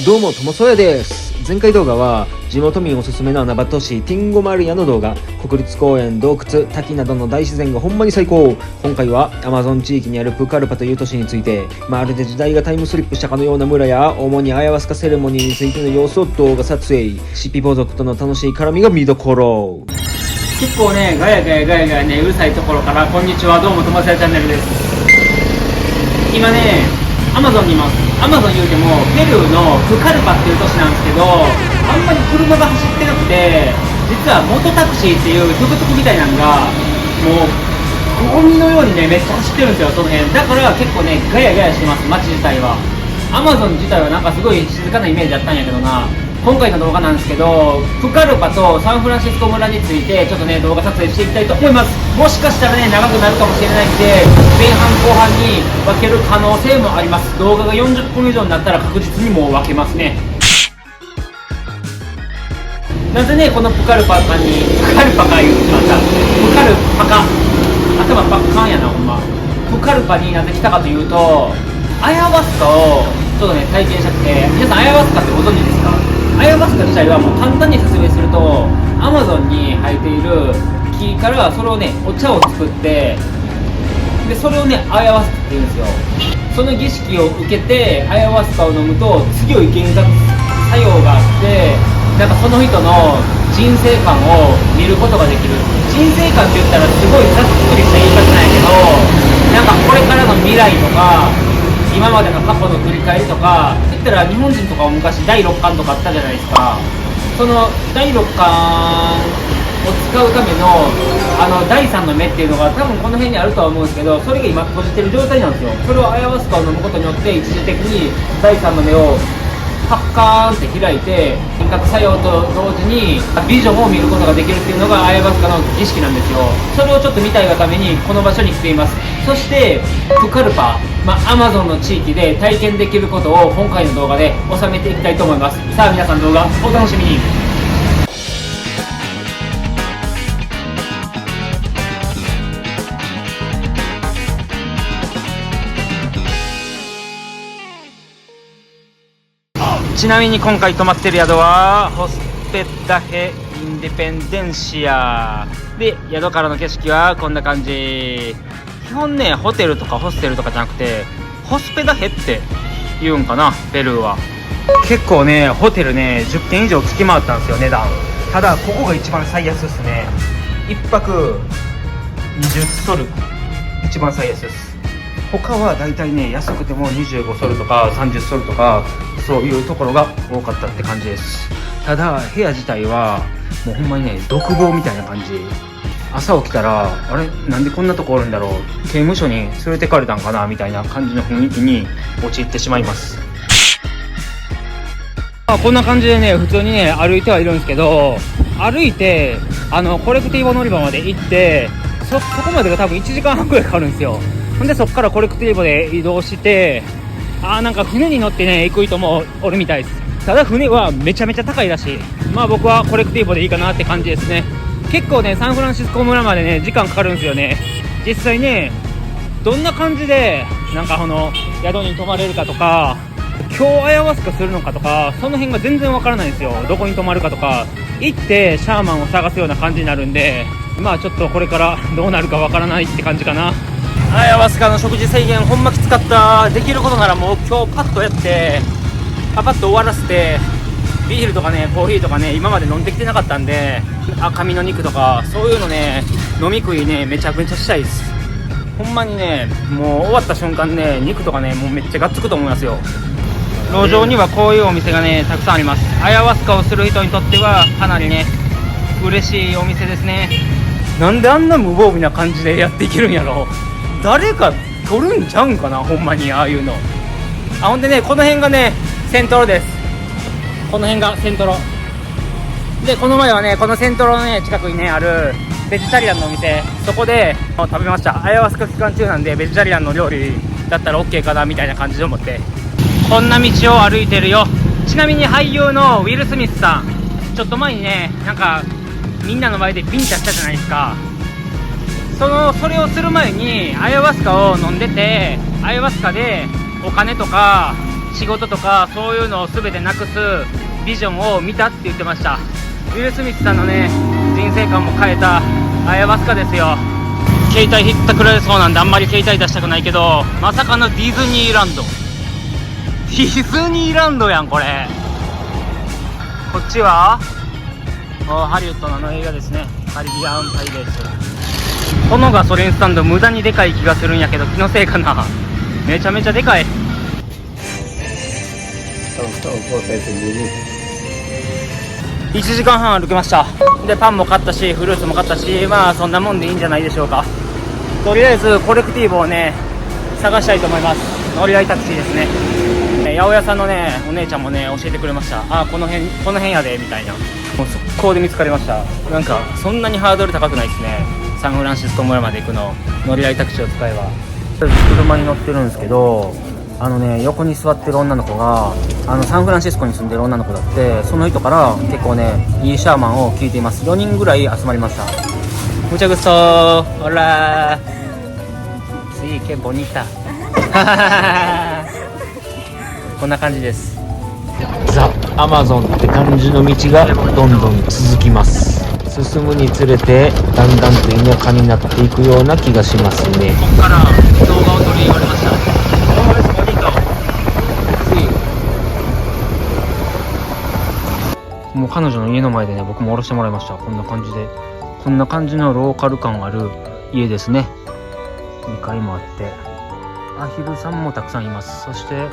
どうも、ともそやです。前回動画は地元民おすすめの穴場都市ティンゴマリアの動画、国立公園、洞窟、滝などの大自然がほんまに最高。今回はアマゾン地域にあるプカルパという都市について、まるで時代がタイムスリップしたかのような村や主にアヤワスカセレモニーについての様子を動画撮影。シピボ族との楽しい絡みが見どころ。結構ね、ガヤガヤガヤガヤね、うるさいところから、こんにちは、どうも、ともさやチャンネルです。今ね、アマゾンにいます。アマゾン言うても、ペルーのプカルパっていう都市なんですけど、あんまり車が走ってなくて、実はモトタクシーっていうトゥクトゥクみたいなのが、もう、ゴミのようにね、めっちゃ走ってるんですよ、その辺。だから結構ね、ガヤガヤしてます、街自体は。アマゾン自体はなんかすごい静かなイメージだったんやけどな。今回の動画なんですけど、プカルパとサンフランシスコ村についてちょっとね動画撮影していきたいと思います。もしかしたらね長くなるかもしれないんで、前半後半に分ける可能性もあります。動画が40分以上になったら確実にもう分けますね。なぜねこのプカルパか言ってしまった。プカルパか頭パッカンやなほんま。プカルパになぜ来たかというと、アヤワスカをちょっとね体験したくて。皆さんアヤワスカってご存知ですか？アヤワスカ自体はもう簡単に説明すると、アマゾンに生えている木からそれをねお茶を作って、でそれをねアヤワスカって言うんですよ。その儀式を受けてアヤワスカを飲むと強い減圧作用があって、なんかその人の人生観を見ることができる。人生観って言ったらすごいざっくりした言い方なんやけど、なんかこれからの未来とか今までの過去の振り返りとか言ったら、日本人とかも昔第六感とかあったじゃないですか。その第六感を使うための第三の目っていうのが多分この辺にあるとは思うんですけど、それが今閉じてる状態なんですよ。それをアヤワスカを飲むことによって一時的に第三の目をパッカーンって開いて、輪郭作用と同時にビジョンを見ることができるっていうのがアヤワスカの儀式なんですよ。それをちょっと見たいがためにこの場所に来ています。そしてプカルパ、アマゾンの地域で体験できることを今回の動画で収めていきたいと思います。さあ皆さん動画お楽しみに。ちなみに今回泊まってる宿はホスペダヘインデペンデンシアで、宿からの景色はこんな感じ。基本ねホテルとかホステルとかじゃなくてホスペダヘって言うんかな、ペルーは。結構ねホテルね10軒以上聞き回ったんですよ、値段。ただここが一番最安ですね。1泊20ソル一番最安です。他はだいたいね安くても25ソルとか30ソルとかそういうところが多かったって感じです。ただ部屋自体はもうほんまにね独房みたいな感じ。朝起きたらあれなんでこんなとこおるんだろう、刑務所に連れてかれたんかなみたいな感じの雰囲気に陥ってしまいます。こんな感じでね普通にね歩いてはいるんですけど、歩いてコレクティボ乗り場まで行って、そこまでが多分1時間半くらいかかるんですよ。ほんでそっからコレクティボで移動して、なんか船に乗ってね行く人もおるみたいです。ただ船はめちゃめちゃ高いらしい。僕はコレクティボでいいかなって感じですね。結構ねサンフランシスコ村までね時間かかるんですよね。実際ねどんな感じでなんか宿に泊まれるかとか、今日アヤワスカするのかとか、その辺が全然わからないんですよ。どこに泊まるかとか、行ってシャーマンを探すような感じになるんで、ちょっとこれからどうなるかわからないって感じかな。アヤワスカの食事制限ほんまきつかった。できることならもう今日パッとやってパパッと終わらせて、ビールとかねコーヒーとかね今まで飲んできてなかったんで、赤身の肉とかそういうのね飲み食いねめちゃめちゃしたいです。ほんまにねもう終わった瞬間ね肉とかねもうめっちゃがっつくと思いますよ。路上にはこういうお店がねたくさんあります。アヤワスカをする人にとってはかなりね嬉しいお店ですね。なんであんな無防備な感じでやっていけるんやろ。誰か撮るんちゃうんかなほんまにああいうの。ほんでねこの辺がねセントロです。この辺がセントロで、この前はねこのセントロのね近くにねあるベジタリアンのお店、そこで食べました。アヤワスカ期間中なんでベジタリアンの料理だったら OK かなみたいな感じで思って、こんな道を歩いてるよ。ちなみに俳優のウィル・スミスさん、ちょっと前にねなんかみんなの前でビンタしたじゃないですか。それをする前にアヤワスカを飲んでて、アヤワスカでお金とか仕事とかそういうのを全てなくすビジョンを見たって言ってました。ウィル・スミスさんのね人生観も変えたアヤバスカですよ。携帯ひったくられそうなんであんまり携帯出したくないけど、まさかのディズニーランド、ディズニーランドやんこれ。こっちはハリウッドの映画ですね。カリビアンパイレーツ。このガソリンスタンド無駄にでかい気がするんやけど気のせいかな。めちゃめちゃでかい。1時間半歩きました。でパンも買ったしフルーツも買ったし、まあそんなもんでいいんじゃないでしょうか。とりあえずコレクティーブをね探したいと思います。乗り合いタクシーですね。八百屋さんのねお姉ちゃんもね教えてくれました。あ、この辺やでみたいな。もう速攻で見つかりました。なんかそんなにハードル高くないですね。サンフランシスコ村まで行くの乗り合いタクシーを使えば。車に乗ってるんですけど、横に座ってる女の子がサンフランシスコに住んでる女の子だって、その人から結構ねいいシャーマンを聞いています。4人ぐらい集まりました。ムチャグソーオラースイケボニタこんな感じです。ザ・アマゾンって感じの道がどんどん続きます。進むにつれてだんだんと田舎になっていくような気がしますね。ここから動画を撮り言われました。もう彼女の家の前でね僕も降ろしてもらいました。こんな感じで、こんな感じのローカル感ある家ですね。2階もあってアヒルさんもたくさんいます。そして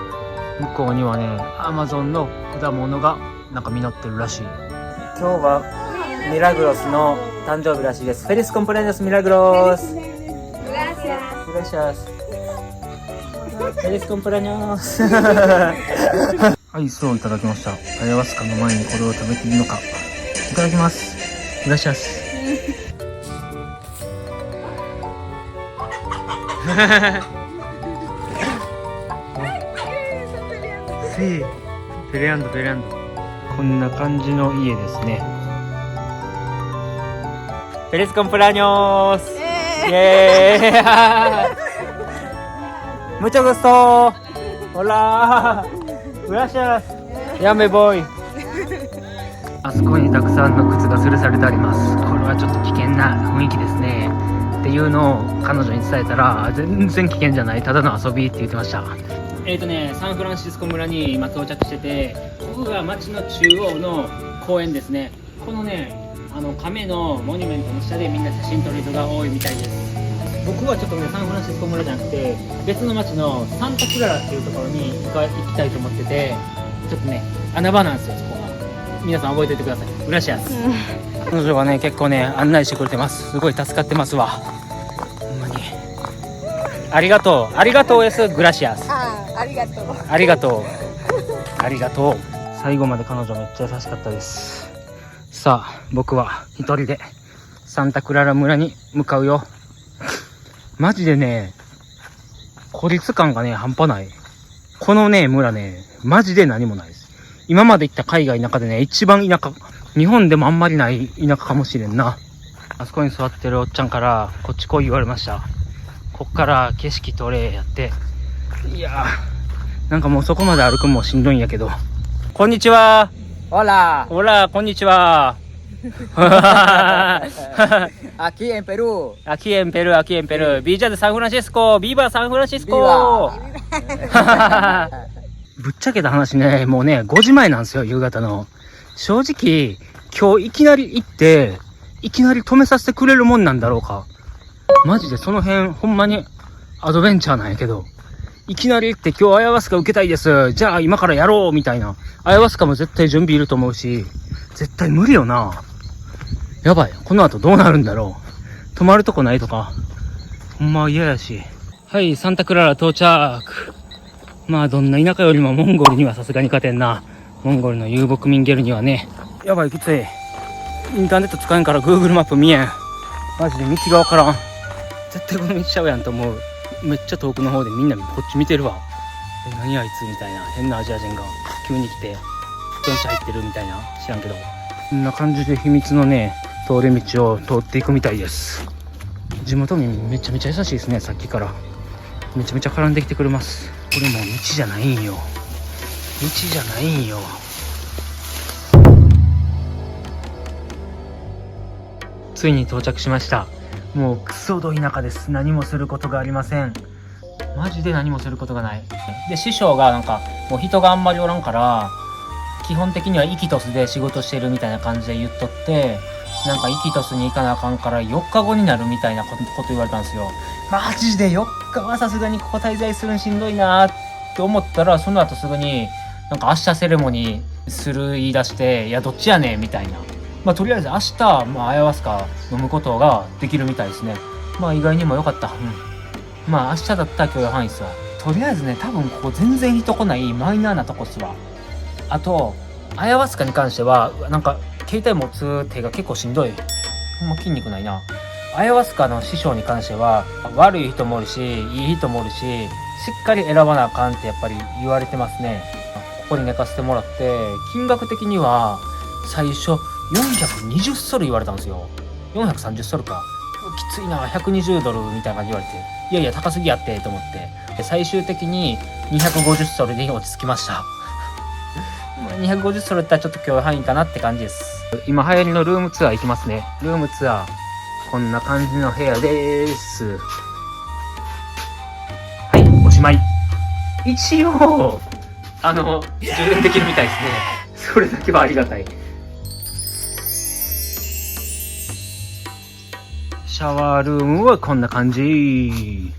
向こうにはねアマゾンの果物がなんか実ってるらしい。今日はミラグロスの誕生日らしいです。フェリスコンプレニョスミラグロス。Gracias。フェリスコンプレニョス。アイスをいただきました。アヤワスカの前にこれを食べていいのか。いただきます。Gracias。ペレアンド。こんな感じの家ですね。フェリスコンプラニョース。イエーイ。ムチョグスト。ホラー。グラシャス。ヤメボーイ。あそこにたくさんの靴が吊るされてあります。これはちょっと危険な雰囲気ですね。っていうのを彼女に伝えたら、全然危険じゃない、ただの遊びって言ってました。サンフランシスコ村に今到着してて、ここが街の中央の公園ですね。このね、亀のモニュメントの下でみんな写真撮る人が多いみたいです。僕はちょっとね、サンフランシスコ村じゃなくて、別の町のサンタクララっていうところに行きたいと思ってて、ちょっとね、穴場なんですよ、そこが。皆さん覚えておいてください。グラシアス。彼女がね、結構ね、案内してくれてます。すごい助かってますわ。ほんまに。ありがとうです、グラシアス。ありがとう。最後まで彼女めっちゃ優しかったです。さあ、僕は一人でサンタクララ村に向かうよ。マジでね、孤立感がね、半端ない。このね、村ね、マジで何もないです。今まで行った海外の中でね、一番田舎。日本でもあんまりない田舎かもしれんな。あそこに座ってるおっちゃんから、こっち来い言われました。こっから景色撮れやって。いやー、なんかもうそこまで歩くもしんどいんやけど。こんにちは。ホラこんにちは。aquí en Perú. Aquí en Perú. Villa de San Francisco. Viva San Francisco. ぶっちゃけた話ね、もうね、5時前なんですよ、夕方の。正直、今日いきなり行って、いきなり止めさせてくれるもんなんだろうか。マジでその辺、ほんまにアドベンチャーなんやけど。いきなり行って今日アヤワスカ受けたいです。じゃあ今からやろうみたいな。アヤワスカも絶対準備いると思うし、絶対無理よな。やばい。この後どうなるんだろう。泊まるとこないとか。ほんま嫌やし。はい、サンタクララ到着。まあどんな田舎よりもモンゴルにはさすがに勝てんな。モンゴルの遊牧民ゲルにはね。やばい、きつい。インターネット使えんから Google マップ見えん。マジで道がわからん。絶対この道ちゃうやんと思う。めっちゃ遠くの方でみんなこっち見てるわ。何あいつみたいな変なアジア人が急に来て人んち入ってるみたいな。知らんけどこんな感じで秘密のね通り道を通っていくみたいです。地元民めちゃめちゃ優しいですね。さっきからめちゃめちゃ絡んできてくれます。これもう道じゃないんよ。じゃないんよ。ついに到着しました。もうクソど田舎です。何もすることがありません。マジで何もすることがない。で、師匠がなんかもう人があんまりおらんから基本的にはイキトスで仕事してるみたいな感じで言っとって、なんかイキトスに行かなあかんから4日後になるみたいなこと言われたんですよ。マジで4日はさすがにここ滞在するのしんどいなって思ったら、その後すぐになんか明日セレモニーする言い出して、いやどっちやねんみたいな。まあとりあえず明日、アヤワスカ飲むことができるみたいですね。まあ意外にも良かった。まあ明日だったら許容範囲っすわ。とりあえずね、多分ここ全然人来ないマイナーなとこっすわ。あと、アヤワスカに関しては、なんか携帯持つ手が結構しんどい。ほんま筋肉ないな。アヤワスカの師匠に関しては、悪い人もおるし、いい人もおるし、しっかり選ばなあかんってやっぱり言われてますね。ここに寝かせてもらって、金額的には最初420ソル言われたんですよ。430ソルか。きついな、120ドルみたいな感じ言われて、いやいや高すぎやってと思って、で最終的に250ソルに落ち着きました。250ソルってちょっと許容範囲かなって感じです。今流行りのルームツアー行きますね。ルームツアー、こんな感じの部屋です。はい、おしまい。一応充電できるみたいですね。それだけはありがたい。シャワールームはこんな感じ。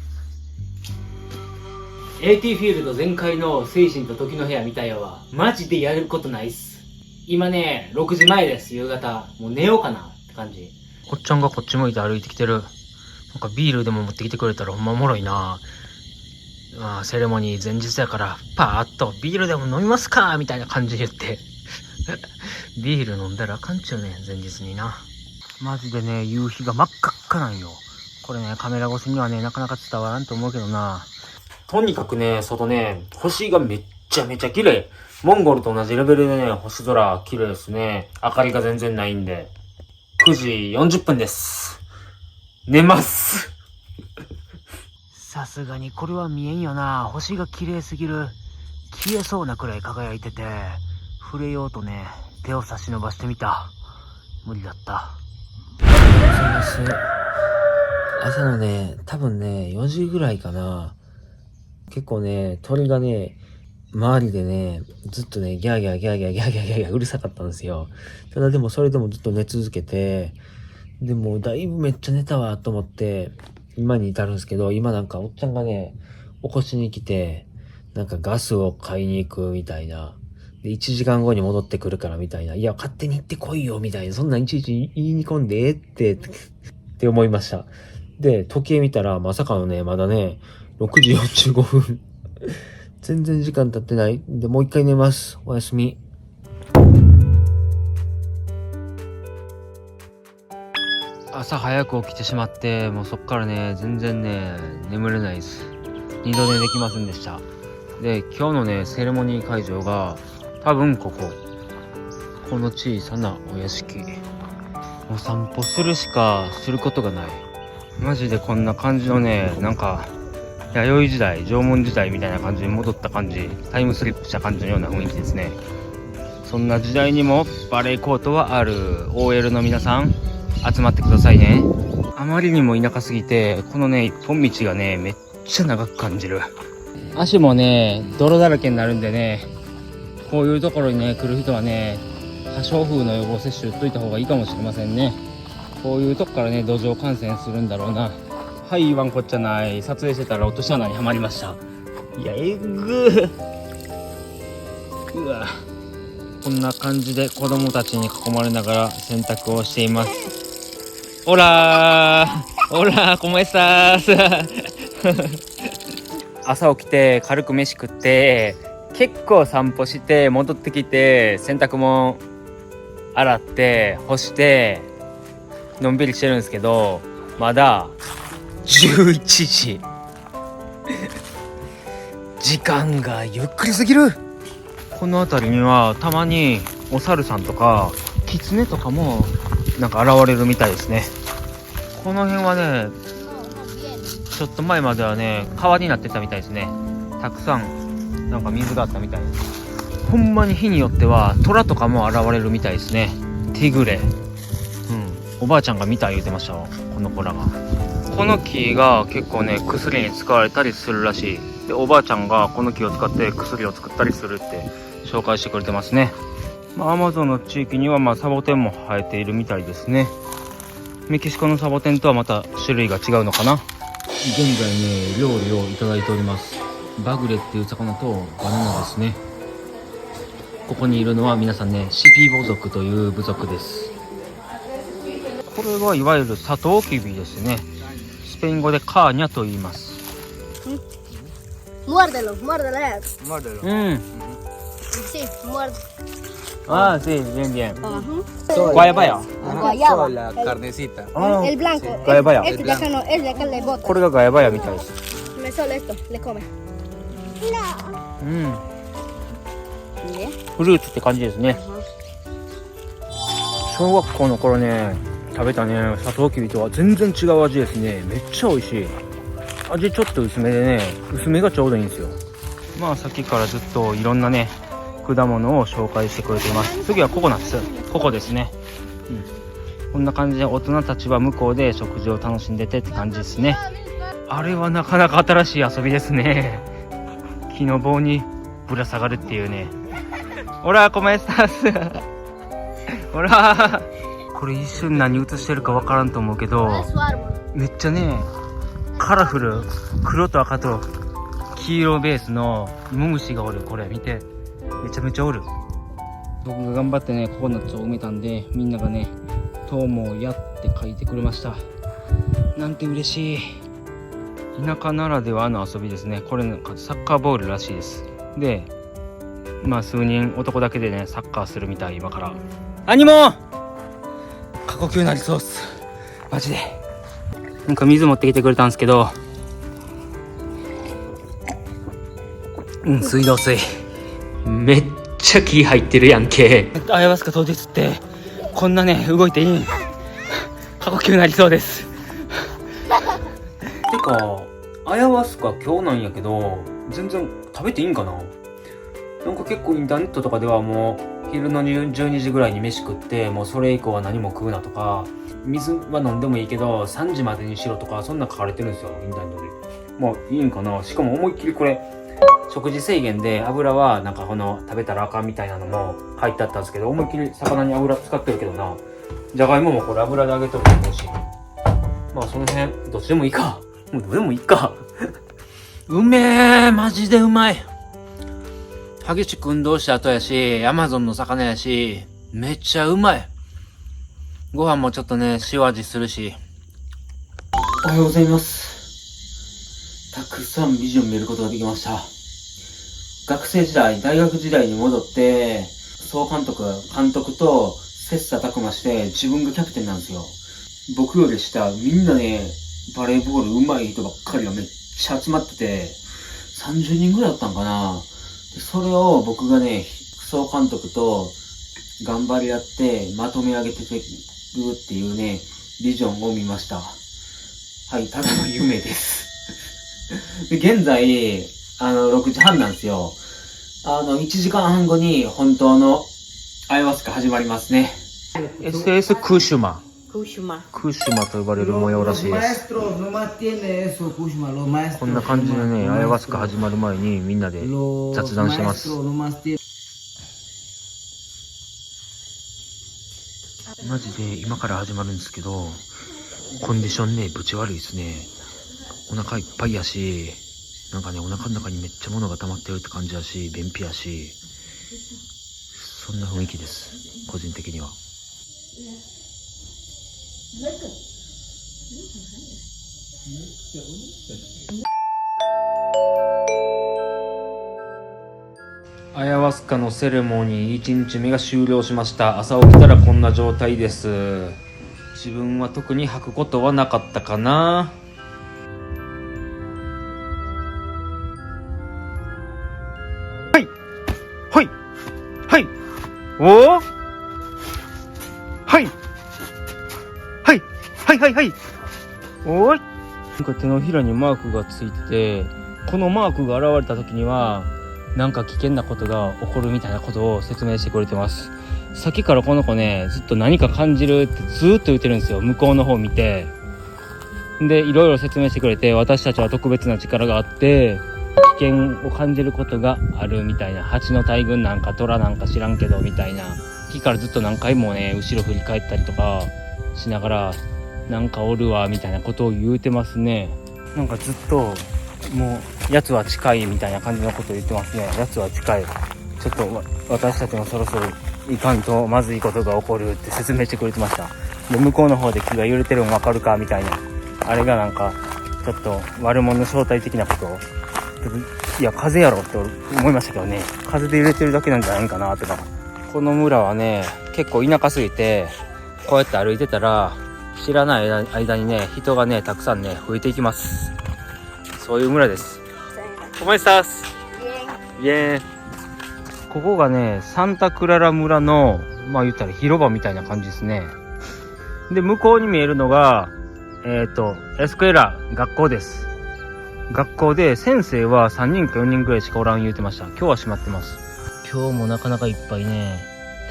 AT フィールド全開の精神と時の部屋みたいやわ。マジでやることないっす。今ね、6時前です、夕方。もう寝ようかなって感じ。おっちゃんがこっち向いて歩いてきてる。なんかビールでも持ってきてくれたらほんまおもろいな。セレモニー前日やからパーッとビールでも飲みますかみたいな感じで言ってビール飲んだらあかんちゅうねん、前日にな。マジでね、夕日が真っ赤っかなんよ。これね、カメラ越しにはね、なかなか伝わらんと思うけどな。とにかくね、外ね、星がめっちゃめちゃ綺麗。モンゴルと同じレベルでね、星空綺麗ですね。明かりが全然ないんで。9時40分です。寝ます。さすがにこれは見えんよな。星が綺麗すぎる。消えそうなくらい輝いてて、触れようとね、手を差し伸ばしてみた。無理だった。朝のね、多分ね、4時ぐらいかな。結構ね、鳥がね、周りでね、ずっとね、ギャーギャーギャーギャーギャーギャーギャーギャーうるさかったんですよ。ただでもそれでもずっと寝続けて、でもだいぶめっちゃ寝たわと思って、今に至るんですけど、今なんかおっちゃんがね、起こしに来て、なんかガスを買いに行くみたいな。で、1時間後に戻ってくるからみたいな。いや、勝手に行ってこいよみたいな。そんなんいちいち言いに込んでって思いました。で、時計見たらまさかのね、まだね、6時45分。全然時間経ってない。で、もう一回寝ます。おやすみ。朝早く起きてしまって、もうそっからね、全然ね、眠れないです。二度寝できませんでした。で、今日のね、セレモニー会場が、多分この小さなお屋敷。お散歩するしかすることがない。マジでこんな感じのね、なんか、弥生時代、縄文時代みたいな感じに戻った感じ、タイムスリップした感じのような雰囲気ですね。そんな時代にもバレーコートはある。 OL の皆さん集まってくださいね。あまりにも田舎すぎて、このね一本道がねめっちゃ長く感じる。足もね泥だらけになるんでね、こういうところにね来る人はね、破傷風の予防接種打っといた方がいいかもしれませんね。こういうとこからね土壌感染するんだろうな。はい、言わんこっちゃない。撮影してたら落とし穴にはまりました。いや、えぐー。うわ。こんな感じで子供たちに囲まれながら洗濯をしています。オラー、オラー、コモエスタース。朝起きて軽く飯食って、結構散歩して戻ってきて、洗濯も洗って干してのんびりしてるんですけど、まだ11時。時間がゆっくりすぎる。この辺りにはたまにお猿さんとかキツネとかもなんか現れるみたいですね。この辺はね、ちょっと前まではね川になってたみたいですね。たくさんなんか水があったみたいです。ほんまに日によっては虎とかも現れるみたいですね。ティグレ、おばあちゃんが見た言うてましたわ、この子らが。この木が結構ね薬に使われたりするらしい。でおばあちゃんがこの木を使って薬を作ったりするって紹介してくれてますね。アマゾンの地域にはサボテンも生えているみたいですね。メキシコのサボテンとはまた種類が違うのかな。現在ね料理をいただいております。バグレっていう魚とバナナですね。ここにいるのは皆さんねシピボ族という部族です。これはいわゆるサトウキビですね。スペイン語でカーニャと言います。Muérdelo, muérdelo. Sí, muerde. Ah, sí, bien, bien. Ajá. Guayabaya. Guayaba. La carnecita. El blanco. Guayabaya. Este de acá no, es de acá le bota. これがガヤバヤみたいです。Me solo esto, le come. フルーツって感じですね。小学校の頃ね食べたねサトウキビとは全然違う味ですね。めっちゃ美味しい。味ちょっと薄めでね、薄めがちょうどいいんですよ。さっきからずっといろんなね果物を紹介してくれています。次はココナッツ、ココですね。こんな感じで大人たちは向こうで食事を楽しんでてって感じですね。あれはなかなか新しい遊びですね。木の棒にぶら下がるっていうね。オラコメスタスほらこれ一瞬何映してるかわからんと思うけど、 Es su árbol. めっちゃねカラフル、黒と赤と黄色ベースの芋虫がおる。これ見て、めちゃめちゃおる。僕が頑張ってねココナッツを埋めたんで、みんながねどうもやって書いてくれました。なんて嬉しい。田舎ならではの遊びですね。これなんかサッカーボールらしいです。で数人男だけでねサッカーするみたい。今から兄も過呼吸なりそうっすマジで。なんか水持ってきてくれたんですけど、水道水めっちゃ気入ってるやんけ。アヤワスカ当日ってこんなね動いていいん過呼吸なりそうです。てかアヤワスカ今日なんやけど全然食べていいんかな。なんか結構インターネットとかではもう昼の12時ぐらいに飯食ってもうそれ以降は何も食うなとか、水は飲んでもいいけど3時までにしろとかそんな書かれてるんですよインターネットで。いいんかな。しかも思いっきりこれ食事制限で油はなんか食べたらあかんみたいなのも書いてあったんですけど、思いっきり魚に油使ってるけどな。じゃがいももこれ油で揚げとると思うし、その辺どっちでもいいか。もうどうでもいいかうめえ、マジでうまい。激しく運動した後やし、アマゾンの魚やし、めっちゃうまい。ご飯もちょっとね、塩味するし。おはようございます。たくさんビジョン見ることができました。学生時代、大学時代に戻って、総監督と切磋琢磨して自分がキャプテンなんですよ。僕より下、みんなね、バレーボール上手い人ばっかりがめっちゃ集まってて、30人ぐらいだったんかな。それを僕がね、総監督と頑張り合ってまとめ上げてるっていうね、ビジョンを見ました。はい、ただの夢です。で、現在、6時半なんですよ。1時間半後に本当のアヤワスカ始まりますね。SS クーシュマ。クーシュマと呼ばれる模様らしいです。こんな感じでね、アヤワスカ始まる前にみんなで雑談してます。マジで今から始まるんですけど、コンディションね、ぶち悪いですね。お腹いっぱいやし、なんかね、お腹の中にめっちゃ物が溜まってるって感じやし、便秘やし、そんな雰囲気です、個人的には。アヤワスカのセレモニー1日目が終了しました。朝起きたらこんな状態です。自分は特に吐くことはなかったかな。はいはいはいおおはいはいはいはいはいおーい。なんか手のひらにマークがついてて、このマークが現れた時にはなんか危険なことが起こるみたいなことを説明してくれてます。さっきからこの子ね、ずっと何か感じるってずっと言ってるんですよ。向こうの方見て、でいろいろ説明してくれて、私たちは特別な力があって危険を感じることがあるみたいな、蜂の大群なんか虎なんか知らんけどみたいな。さっきからずっと何回もね後ろ振り返ったりとかしながら、なんかおるわみたいなことを言うてますね。なんかずっともうやつは近いみたいな感じのことを言ってますね。やつは近い、ちょっと私たちもそろそろいかんとまずいことが起こるって説明してくれてました。で向こうの方で木が揺れてるの分かるかみたいな、あれがなんかちょっと悪者の正体的なことを、いや風やろって思いましたけどね、風で揺れてるだけなんじゃないかなとか。この村はね結構田舎すぎて、こうやって歩いてたら知らない間にね人がねたくさんね増えていきます。そういう村です。¿Cómo estás? Bien. ここがねサンタクララ村のまあ言ったら広場みたいな感じですね。で向こうに見えるのがエスクエラ、学校です。学校で先生は3人か4人ぐらいしかおらん言うてました。今日は閉まってます。今日もなかなかいっぱいね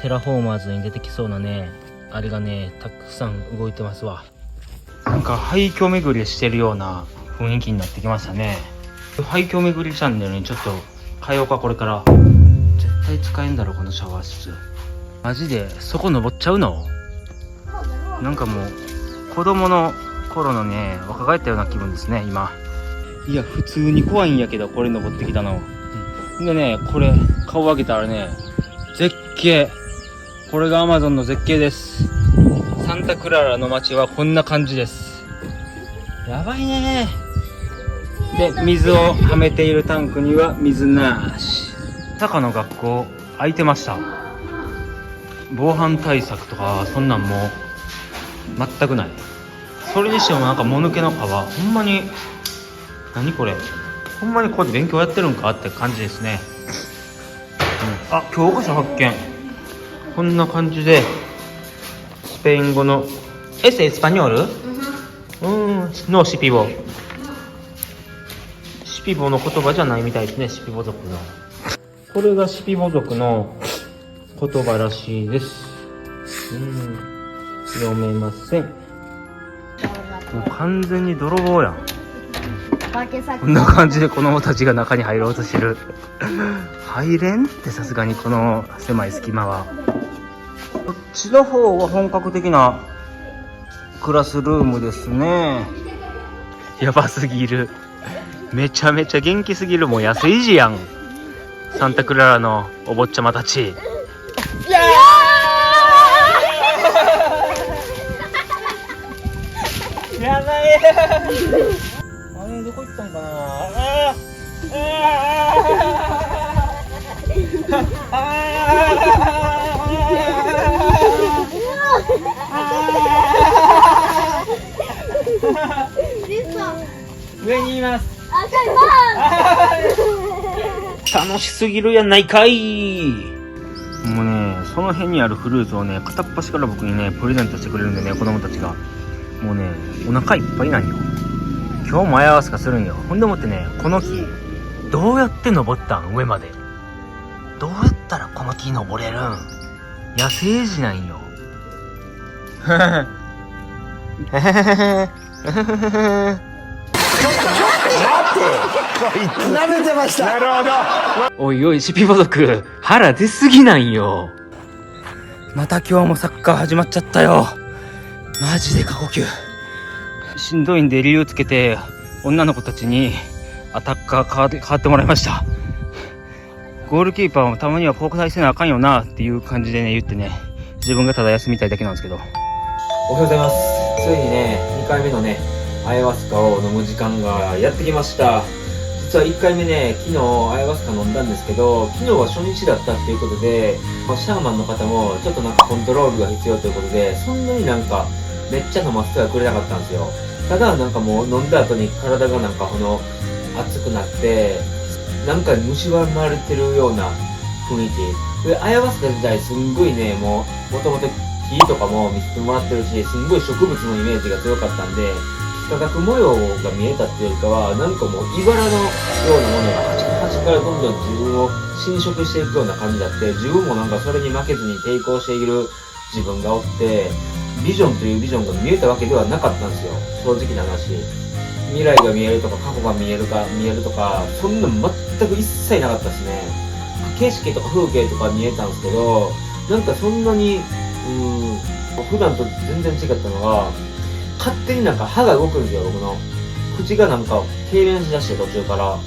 テラフォーマーズに出てきそうなねあれがねたくさん動いてますわ。なんか廃墟巡りしてるような雰囲気になってきましたね。廃墟巡りチャンネルにちょっと変えようか。これから絶対使えんだろこのシャワー室。マジでそこ登っちゃうの？なんかもう子供の頃のね若返ったような気分ですね今。いや普通に怖いんやけど、これ登ってきたのでね、これ顔上げたらね絶景、これがアマゾンの絶景です。サンタクララの街はこんな感じです。やばいね。で水をはめているタンクには水なし。坂の学校空いてました。防犯対策とかそんなんも全くない。それにしてもなんかもぬけの皮、ほんまに何これ、ほんまにここで勉強やってるんかって感じですね。あ、教科書発見。こんな感じでスペイン語のエスパニョールのシピボ。シピボの言葉じゃないみたいですね。シピボ族の、これがシピボ族の言葉らしいです。読めません。もう完全に泥棒やん。こんな感じで子供たちが中に入ろうとしてる。入れんってさすがにこの狭い隙間は。こっちの方は本格的なクラスルームですね。やばすぎる。めちゃめちゃ元気すぎる。もう安いじやん。サンタクララのお坊ちゃまたち。やばい。あれどこ行ったんかな。上にいます。楽しすぎるやないかい。もうねその辺にあるフルーツをね片っ端から僕にねプレゼントしてくれるんでね、子供たちがもうねお腹いっぱいなんよ。今日もayahuascaすかするんよ。ほんでもってね、この木どうやって登ったん？上までどうやったらこの木登れるん？野生児なんよ。舐めてました。なるほど。おいおいシピボ族腹出すぎなんよ。また今日もサッカー始まっちゃったよ。マジで過呼吸しんどいんで理由つけて女の子たちにアタッカー変わってもらいました。ゴールキーパーもたまには交代せなあかんよなっていう感じでね言ってね、自分がただ休みたいだけなんですけど。おはようございます。ついにね2回目のねアヤワスカを飲む時間がやってきました。実は1回目ね昨日アヤワスカ飲んだんですけど、昨日は初日だったっていうことで、シャーマンの方もちょっとなんかコントロールが必要ということで、そんなになんかめっちゃ飲ませてはくれなかったんですよ。ただなんかもう飲んだ後に体がなんか熱くなってなんか蝕まれてるような雰囲気で、アヤワスカ自体すんごいねもともと木とかも見せてもらってるし、すんごい植物のイメージが強かったんで、幾何学模様が見えたっていうよりかはなんかもう茨のようなものが端からどんどん自分を侵食していくような感じだって、自分もなんかそれに負けずに抵抗している自分がおって、ビジョンというビジョンが見えたわけではなかったんですよ、正直な話。未来が見えるとか過去が見えるとか、そんな全く一切なかったですね。景色とか風景とか見えたんですけど、なんかそんなに普段と全然違ったのが、勝手になんか歯が動くんですよ、僕の口がなんか痙攣しだして、途中から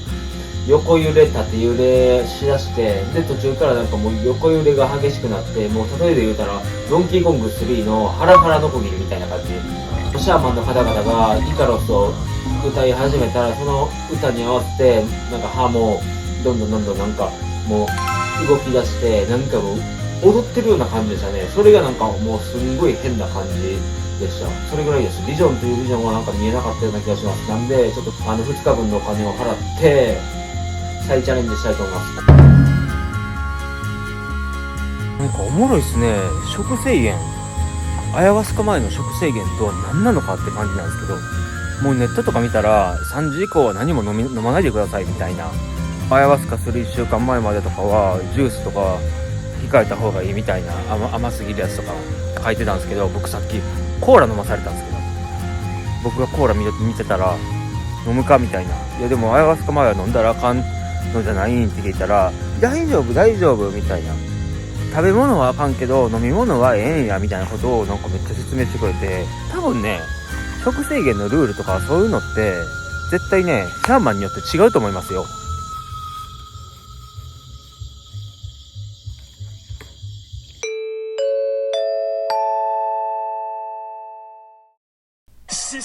横揺れ縦揺れしだして、で途中からなんかもう横揺れが激しくなって、もう例えで言うたらドンキーコング3のハラハラノコギリみたいな感じ。シャーマンの方々がイカロスを歌い始めたら、その歌に合わせてなんか歯もどんどんなんかもう動き出して、なんかもう踊ってるような感じでしたね。それがなんかもうすんごい変な感じでした。それぐらいです。ビジョンというビジョンはなんか見えなかったような気がします。なんでちょっと2日分のお金を払って再チャレンジしたいと思います。なんかおもろいっすね。食制限、アヤワスカ前の食制限とは何なのかって感じなんですけど、もうネットとか見たら3時以降は何も飲まないでくださいみたいな。アヤワスカする1週間前までとかはジュースとか控えた方がいいみたいな、甘すぎるやつとか書いてたんですけど、僕さっきコーラ飲まされたんですけど、僕がコーラ見てたら飲むかみたいな。いやでもアヤワスカ前は飲んだらあかんのじゃないんって聞いたら、大丈夫みたいな。食べ物はあかんけど飲み物はええんやみたいなことをなんかめっちゃ説明してくれて、多分ね、食制限のルールとかそういうのって絶対ね、シャーマンによって違うと思いますよ。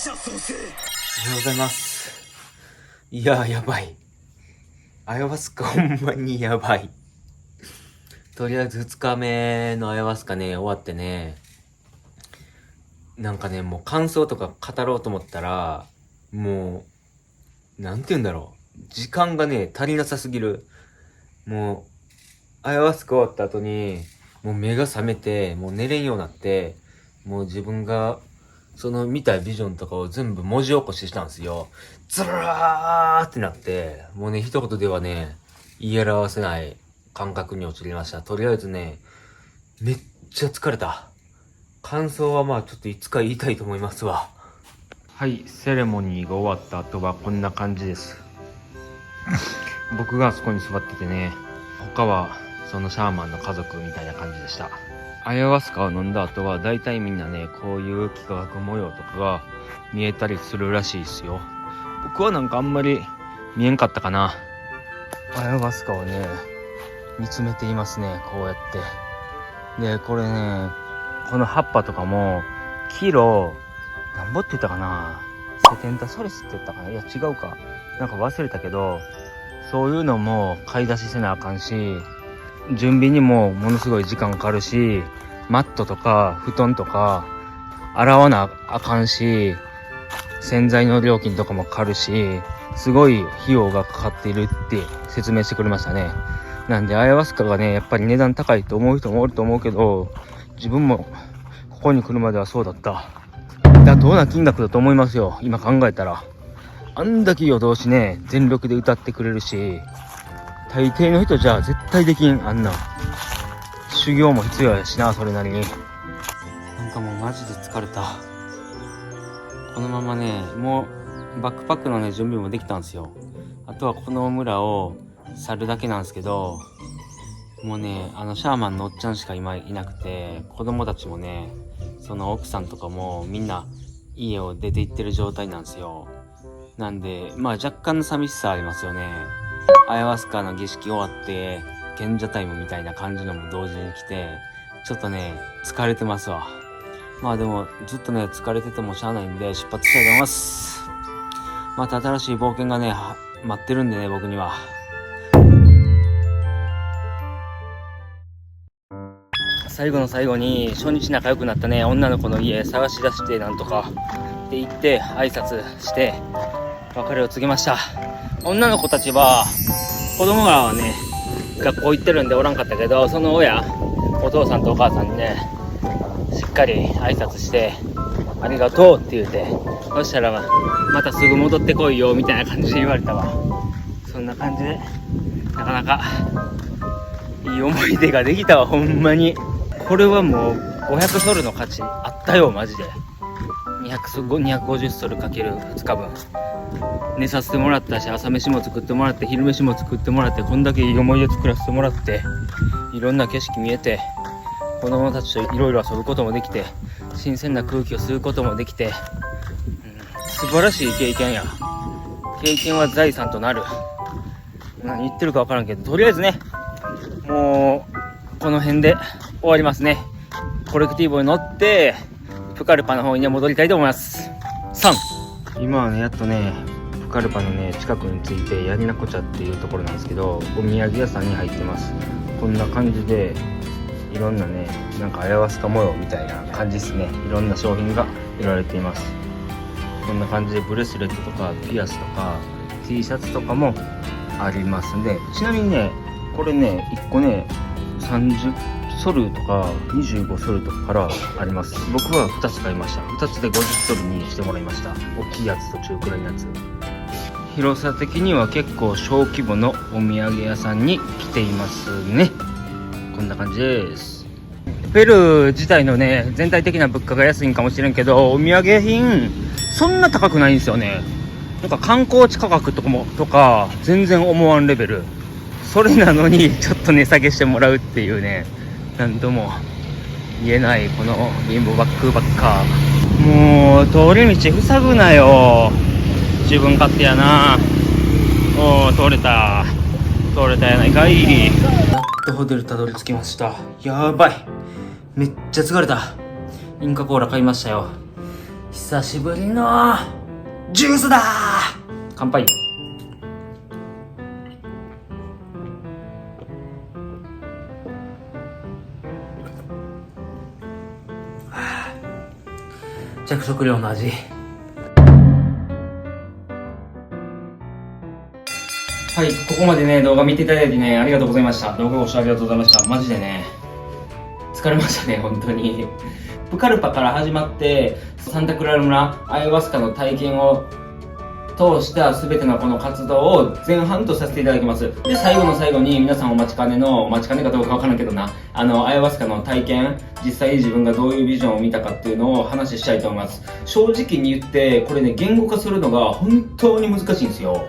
おはようございます。いややばい。アヤワスカほんまにやばい。とりあえず2日目のアヤワスカね、終わってね、なんかね、もう感想とか語ろうと思ったら、もう、なんて言うんだろう。時間がね、足りなさすぎる。もう、アヤワスカ終わった後に、もう目が覚めて、もう寝れんようになって、もう自分が、その見たビジョンとかを全部文字起こししたんですよ。ずらーってなって、もうね、一言ではね、言い表せない感覚に陥りました。とりあえずね、めっちゃ疲れた。感想はまあちょっといつか言いたいと思いますわ。はい、セレモニーが終わった後はこんな感じです。僕があそこに座っててね、他はそのシャーマンの家族みたいな感じでした。アヤワスカを飲んだ後は大体みんなね、こういう幾何学模様とかが見えたりするらしいですよ。僕はなんかあんまり見えんかったかな。アヤワスカをね、見つめていますね、こうやって。で、これね、この葉っぱとかもキロなんぼって言ったかな、セテンタソリスって言ったかな、いや違うかなんか忘れたけど、そういうのも買い出しせなあかんし、準備にもものすごい時間かかるし、マットとか布団とか洗わなあかんし、洗剤の料金とかもかかるし、すごい費用がかかっているって説明してくれましたね。なんでアヤワスカがね、やっぱり値段高いと思う人もおると思うけど、自分もここに来るまではそうだった。妥当な金額だと思いますよ、今考えたら。あんだけ夜通しね、全力で歌ってくれるし、大抵の人じゃ絶対できん、あんな。修行も必要やしな、それなりに。なんかもうマジで疲れた。このままね、もうバックパックのね、準備もできたんですよ。あとはこの村を去るだけなんですけど、もうね、シャーマンのおっちゃんしか今いなくて、子供たちもね、その奥さんとかもみんな家を出て行ってる状態なんですよ。なんで、まあ若干の寂しさありますよね。アヤワスカの儀式終わって、賢者タイムみたいな感じのも同時に来て、ちょっとね、疲れてますわ。まあでも、ずっとね、疲れててもしゃあないんで、出発したいと思います。また新しい冒険がね、待ってるんでね、僕には。最後の最後に初日仲良くなったね、女の子の家探し出して、なんとかって言って挨拶して別れを告げました。女の子たちは、子供らはね、学校行ってるんでおらんかったけど、その親、お父さんとお母さんにね、しっかり挨拶してありがとうって言うて、そしたらまたすぐ戻ってこいよみたいな感じで言われたわ。そんな感じでなかなかいい思い出ができたわ、ほんまに。これはもう500ソルの価値あったよ、マジで。250ソルかける2日分寝させてもらったし、朝飯も作ってもらって、昼飯も作ってもらって、こんだけいい思い出作らせてもらって、いろんな景色見えて、子供たちといろいろ遊ぶこともできて、新鮮な空気を吸うこともできて、素晴らしい経験や。経験は財産となる。何言ってるか分からんけど、とりあえずね、もうこの辺で終わりますね。コレクティーボに乗ってプカルパの方に戻りたいと思います。3。今はね、やっとね、プカルパのね近くに着いて、ヤリナコチャっていうところなんですけど、お土産屋さんに入ってます。こんな感じでいろんなね、なんかアヤワスカ模様みたいな感じですね。いろんな商品が売られています。こんな感じでブレスレットとかピアスとか T シャツとかもありますね。ちなみにね、これね、1個ね30ソルとか25ソルとかからあります。僕は2つ買いました。2つで50ソルにしてもらいました。大きいやつと中くらいのやつ。広さ的には結構小規模のお土産屋さんに来ていますね。こんな感じです。ペルー自体のね、全体的な物価が安いんかもしれんけど、お土産品そんな高くないんですよね。なんか観光地価格とか全然思わんレベル。それなのにちょっと値下げしてもらうっていうね、なんとも言えないこの貧乏バックばっか。もう通り道塞ぐなよ。自分勝手やな。おー、通れたやないかい。やっとホテルたどり着きました。やばい、めっちゃ疲れた。インカコーラ買いましたよ。久しぶりのジュースだー。乾杯。着色料の味。はい、ここまでね、動画見ていただいてね、ありがとうございました。動画ご視聴ありがとうございました。マジでね、疲れましたね、本当に。プカルパから始まって、サンタクララ村、アヤワスカの体験を通した全てのこの活動を前半とさせていただきます。で、最後の最後に皆さんお待ちかねかどうかわからんけどな、アヤワスカの体験、実際に自分がどういうビジョンを見たかっていうのを話したいと思います。正直に言って、これね、言語化するのが本当に難しいんですよ。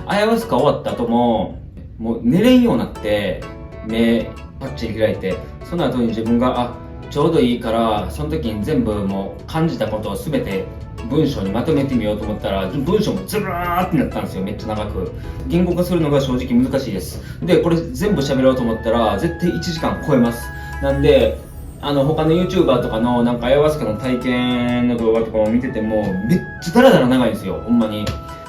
アヤワスカ終わった後もう寝れんようになって、目パッチリ開いて、その後に自分が、ちょうどいいから、その時に全部もう感じたことを全て文章にまとめてみようと思ったら、文章もずらーってなったんですよ。めっちゃ長く。言語化するのが正直難しいです。で、これ全部喋ろうと思ったら、絶対1時間超えます。なんで、他の YouTuber とかのなんかアヤワスカの体験の動画とかも見てても、めっちゃダラダラ長いんですよ。ほんまに。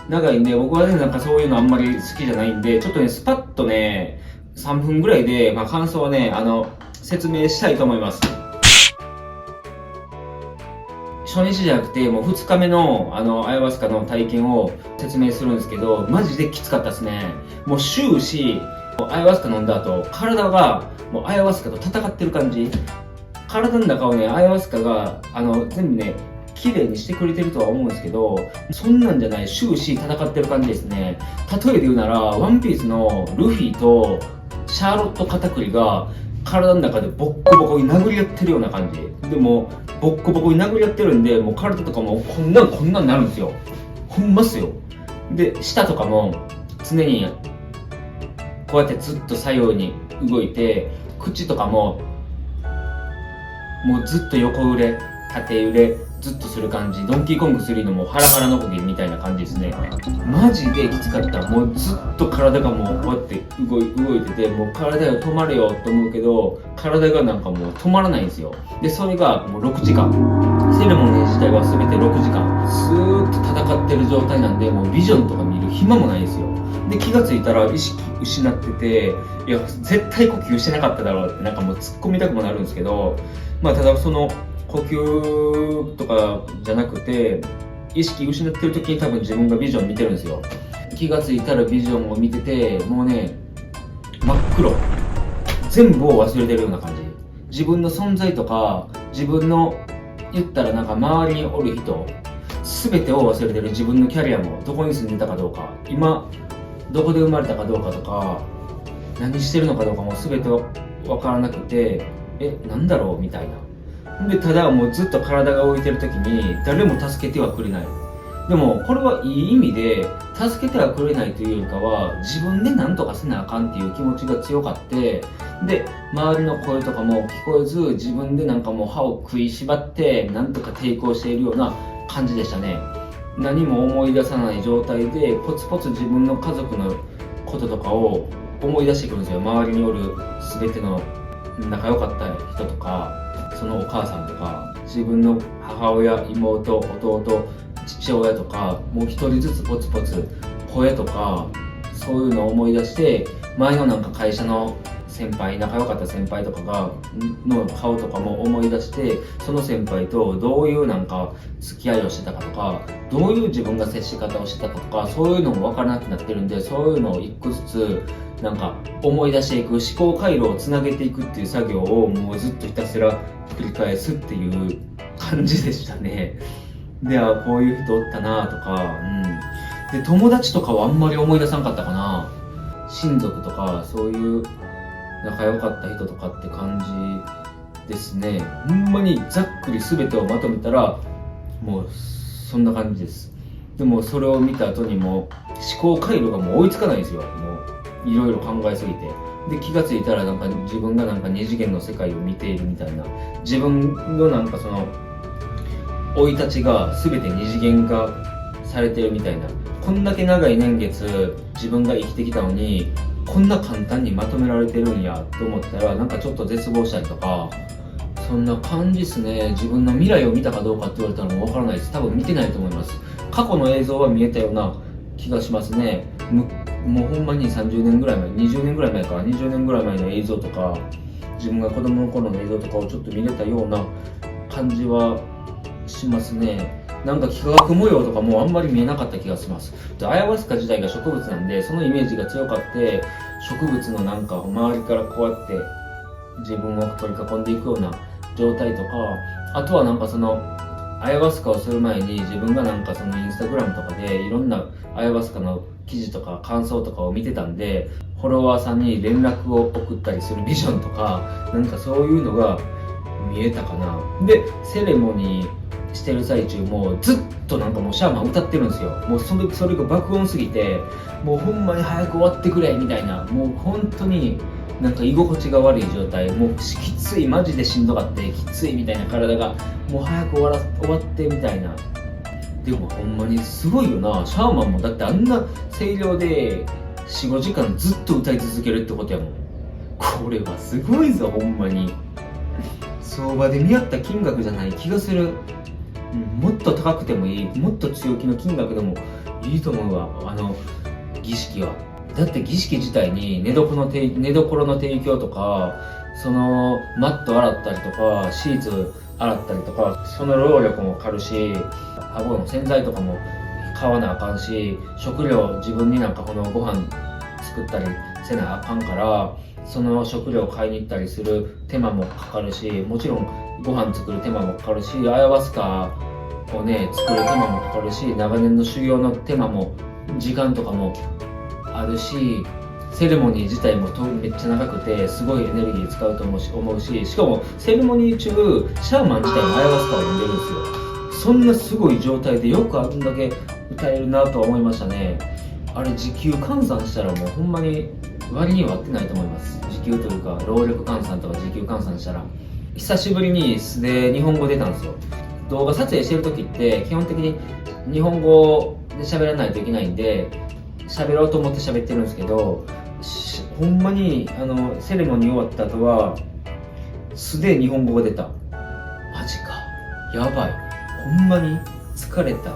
長いんで、僕はね、なんかそういうのあんまり好きじゃないんで、ちょっとね、スパッとね、3分ぐらいで、感想をね、説明したいと思います。初日じゃなくて、もう2日目の、アヤワスカの体験を説明するんですけど、マジできつかったですね。もう終始、アヤワスカ飲んだ後、体が、もうアヤワスカと戦ってる感じ。体の中をね、アヤワスカが、全部ね、綺麗にしてくれてるとは思うんですけど、そんなんじゃない、終始戦ってる感じですね。例えで言うなら、ワンピースのルフィとシャーロット・カタクリが、体の中でボッコボコに殴り合ってるような感じで、もボッコボコに殴り合ってるんで、もう体とかもこんなんなるんですよ。ほんまっすよ。で、舌とかも常にこうやってずっと左右に動いて、口とかももうずっと横揺れ縦揺れずっとする感じ。ドンキーコング3のもうハラハラのこぎみたいな感じですね。マジできつかった。もうずっと体がもうこうやって動いてて、もう体が止まれよと思うけど、体がなんかもう止まらないんですよ。で、それがもう6時間。セレモニー自体は全て6時間。スーッと戦ってる状態なんで、もうビジョンとか見る暇もないんですよ。で、気がついたら意識失ってて、いや、絶対呼吸してなかっただろうってなんかもう突っ込みたくもなるんですけど、ただその、呼吸とかじゃなくて、意識失ってる時に多分自分がビジョン見てるんですよ。気がついたらビジョンを見てて、もうね、真っ黒。全部を忘れてるような感じ。自分の存在とか、自分の言ったらなんか周りにおる人、全てを忘れてる。自分のキャリアも、どこに住んでたかどうか、今、どこで生まれたかどうかとか、何してるのかどうかも全てわからなくて、なんだろうみたいな。でただもうずっと体が置いてる時に誰も助けてはくれない。でもこれはいい意味で助けてはくれないというよりかは自分で何とかせなあかんっていう気持ちが強かって、で周りの声とかも聞こえず自分でなんかもう歯を食いしばってなんとか抵抗しているような感じでしたね。何も思い出さない状態でポツポツ自分の家族のこととかを思い出してくるんですよ。周りにおる全ての仲良かった人とか、そのお母さんとか、自分の母親、妹、弟、父親とか、もう一人ずつポツポツ声とかそういうのを思い出して、前のなんか会社の先輩、仲良かった先輩とかがの顔とかも思い出して、その先輩とどういうなんか付き合いをしてたかとか、どういう自分が接し方をしてたかとか、そういうのも分からなくなってるんで、そういうのを一個ずつなんか思い出していく、思考回路をつなげていくっていう作業をもうずっとひたすら繰り返すっていう感じでしたね。で、こういう人おったなとか、で友達とかはあんまり思い出さんかったかな。親族とかそういう仲良かった人とかって感じですね。ほんまにざっくり全てをまとめたらもうそんな感じです。でもそれを見た後にも思考回路がもう追いつかないんですよ。もういろいろ考えすぎて、で気がついたらなんか自分がなんか二次元の世界を見ているみたいな、自分のなんかその生い立ちが全て二次元化されてるみたいな。こんだけ長い年月自分が生きてきたのにこんな簡単にまとめられてるんやと思ったら、なんかちょっと絶望したりとか、そんな感じですね。自分の未来を見たかどうかって言われたらもう分からないです。多分見てないと思います。過去の映像は見えたような気がしますね。もうほんまに30年ぐらい前、20年ぐらい前から20年ぐらい前の映像とか、自分が子供の頃の映像とかをちょっと見れたような感じはしますね。なんか幾何学模様とかもあんまり見えなかった気がします。で、アヤワスカ自体が植物なんで、そのイメージが強かって、植物のなんか周りからこうやって自分を取り囲んでいくような状態とか、あとはなんかそのアヤワスカをする前に自分がなんかそのインスタグラムとかでいろんなアヤワスカの記事とか感想とかを見てたんで、フォロワーさんに連絡を送ったりするビジョンとか、なんかそういうのが見えたかな。で、セレモニーしてる最中もずっとなんかもうシャーマン歌ってるんですよ。もうそれが爆音すぎて、もうほんまに早く終わってくれみたいな、もう本当になんか居心地が悪い状態、もうきつい、マジでしんどかってきついみたいな体が、もう早く終わってみたいな。でもほんまにすごいよな。シャーマンもだってあんな声量で 4,5 時間ずっと歌い続けるってことやもん。これはすごいぞほんまに。相場で見合った金額じゃない気がする。もっと高くてもいい、もっと強気の金額でもいいと思うわ、あの儀式は。だって儀式自体に寝所の提供とか、そのマット洗ったりとかシーツ洗ったりとか、その労力もかかるし、顎の洗剤とかも買わなあかんし、食料自分になんかこのご飯作ったりせなあかんから、その食料買いに行ったりする手間もかかるし、もちろんご飯作る手間もかかるし、アヤワスカをね作る手間もかかるし、長年の修行の手間も時間とかもあるし、セレモニー自体もめっちゃ長くてすごいエネルギー使うと思うし、しかもセレモニー中シャーマン自体もアヤワスカを呼んでるんですよ。そんなすごい状態でよくあんだけ歌えるなとは思いましたね。あれ時給換算したらもうほんまに割には合ってないと思います。時給というか労力換算とか時給換算したら。久しぶりに素で日本語出たんですよ。動画撮影してる時って基本的に日本語で喋らないといけないんで、喋ろうと思って喋ってるんですけど、ほんまにセレモニー終わった後は素で日本語が出た。マジか、やばい、ほんまに疲れた。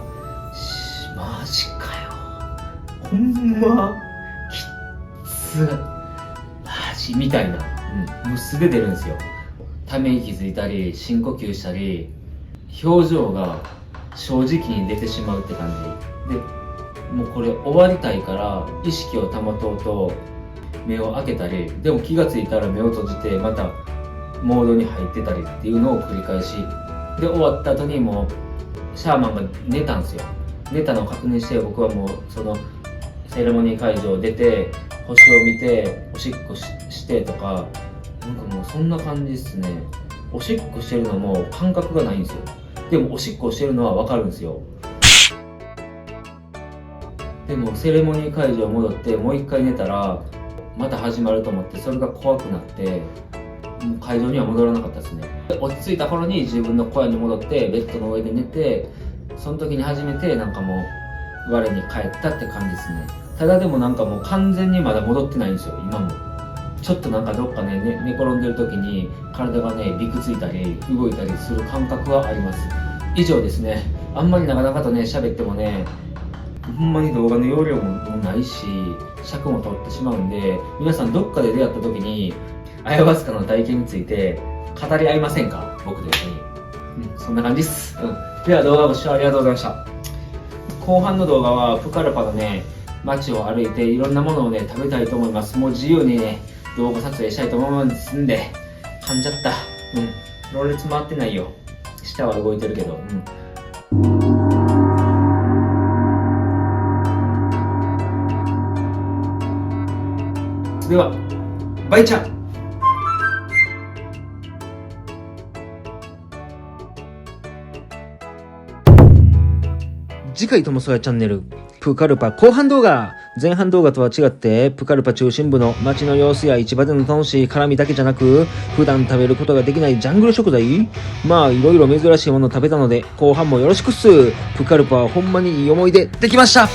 マジかよ、ほんまきつマジみたいな、もう素で出るんですよ。ため息ついたり深呼吸したり、表情が正直に出てしまうって感じで、もうこれ終わりたいから意識を保とうと目を開けたり、でも気がついたら目を閉じてまたモードに入ってたりっていうのを繰り返しで、終わった後にもうシャーマンが寝たんですよ。寝たのを確認して、僕はもうそのセレモニー会場を出て星を見ておしっこ してとか、なんかもうそんな感じですね。おしっこしてるのも感覚がないんですよ。でもおしっこしてるのは分かるんですよ。でもセレモニー会場戻ってもう一回寝たらまた始まると思って、それが怖くなってもう会場には戻らなかったですね。落ち着いた頃に自分の小屋に戻ってベッドの上で寝て、その時に初めてなんかもう我に返ったって感じですね。ただでもなんかもう完全にまだ戻ってないんですよ、今も。ちょっとなんかどっかね、寝転んでる時に体がねびくついたり動いたりする感覚はあります。以上ですね。あんまり長々とね喋ってもね、ほんまに動画の容量もないし尺も取ってしまうんで、皆さんどっかで出会った時にアヤバスカの体験について語り合いませんか、僕と一緒に。そんな感じです。では動画ご視聴ありがとうございました。後半の動画はプカルパのね街を歩いていろんなものをね食べたいと思います。もう自由にね動画撮影したいと思いますんで。噛んじゃった。ローレツ回ってないよ。下は動いてるけど。ではバイチャ。次回ともそやチャンネルプカルパ後半動画。前半動画とは違ってプカルパ中心部の街の様子や市場での楽しい絡みだけじゃなく、普段食べることができないジャングル食材、まあいろいろ珍しいものを食べたので後半もよろしくっす。プカルパはほんまにいい思い出できました。